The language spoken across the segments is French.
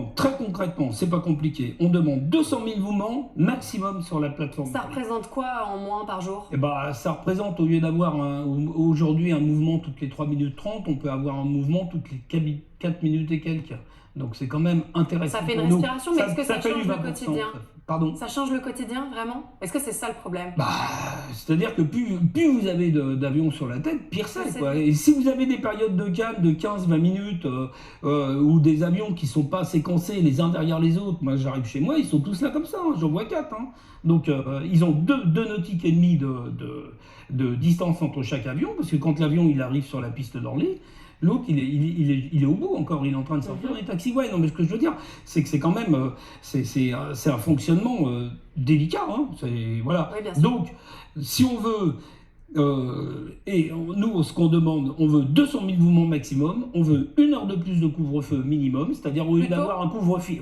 demande, très concrètement, c'est pas compliqué, on demande 200 000 mouvements maximum sur la plateforme. Ça représente quoi en moins par jour? Et ça représente, au lieu d'avoir aujourd'hui un mouvement toutes les 3 minutes 30, on peut avoir un mouvement toutes les 4 minutes et quelques. Donc c'est quand même intéressant. Ça fait une pour nous. respiration, mais est-ce que ça change le 20%, quotidien? Pardon? Ça change le quotidien, vraiment? Est-ce que c'est ça le problème? C'est-à-dire que plus vous avez d'avions sur la tête, pire c'est, quoi. Et si vous avez des périodes de calme de 15-20 minutes, ou des avions qui ne sont pas séquencés les uns derrière les autres, moi j'arrive chez moi, ils sont tous là comme ça, hein, j'en vois 4. Hein. Donc ils ont 2 nautiques et demi de distance entre chaque avion, parce que quand l'avion il arrive sur la piste d'Orly, l'autre, il est au bout encore, il est en train de sortir les taxiways. Non, mais ce que je veux dire, c'est que c'est quand même, c'est un fonctionnement délicat. Hein, voilà. Oui, donc, si on veut, nous, ce qu'on demande, on veut 200 000 mouvements maximum, on veut 1 heure de plus de couvre-feu minimum, c'est-à-dire au lieu d'avoir un couvre-feu,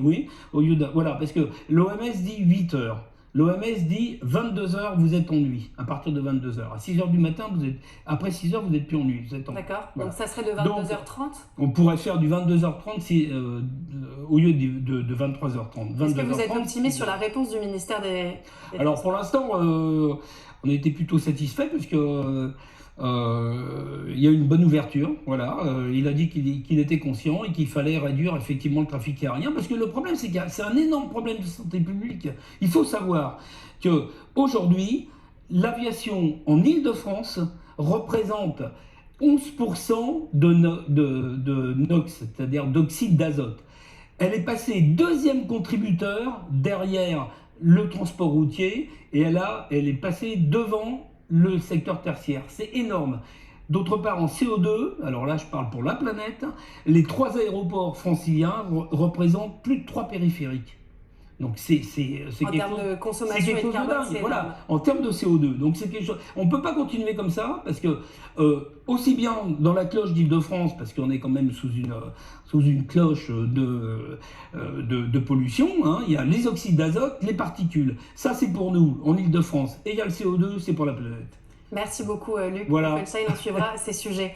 voilà, parce que l'OMS dit 8 heures. L'OMS dit 22h, vous êtes en nuit, à partir de 22h. À 6h du matin, après 6h, vous n'êtes plus en nuit. D'accord, voilà. Donc ça serait de 22h30 ? On pourrait faire du 22h30 au lieu de 23h30. Est-ce que vous êtes optimiste sur la réponse du ministère des Alors pour l'instant, on a été plutôt satisfait parce que il y a eu une bonne ouverture, voilà. Il a dit qu'il était conscient et qu'il fallait réduire effectivement le trafic aérien, parce que le problème c'est un énorme problème de santé publique. Il faut savoir que aujourd'hui, l'aviation en Île-de-France représente 11% de NOx, c'est-à-dire d'oxyde d'azote. Elle est passée 2e contributeur derrière le transport routier et elle est passée devant le secteur tertiaire. C'est énorme. D'autre part, en CO2, alors là je parle pour la planète, les 3 aéroports franciliens représentent plus de 3 périphériques. Donc c'est en termes de consommation et de carbone, c'est voilà, en termes de CO2. Donc c'est quelque chose. On ne peut pas continuer comme ça parce que aussi bien dans la cloche d'Île-de-France, parce qu'on est quand même sous une cloche de pollution, hein, il y a les oxydes d'azote, les particules. Ça c'est pour nous en Île-de-France. Et il y a le CO2, c'est pour la planète. Merci beaucoup Luc. Voilà. On suivra ces sujets.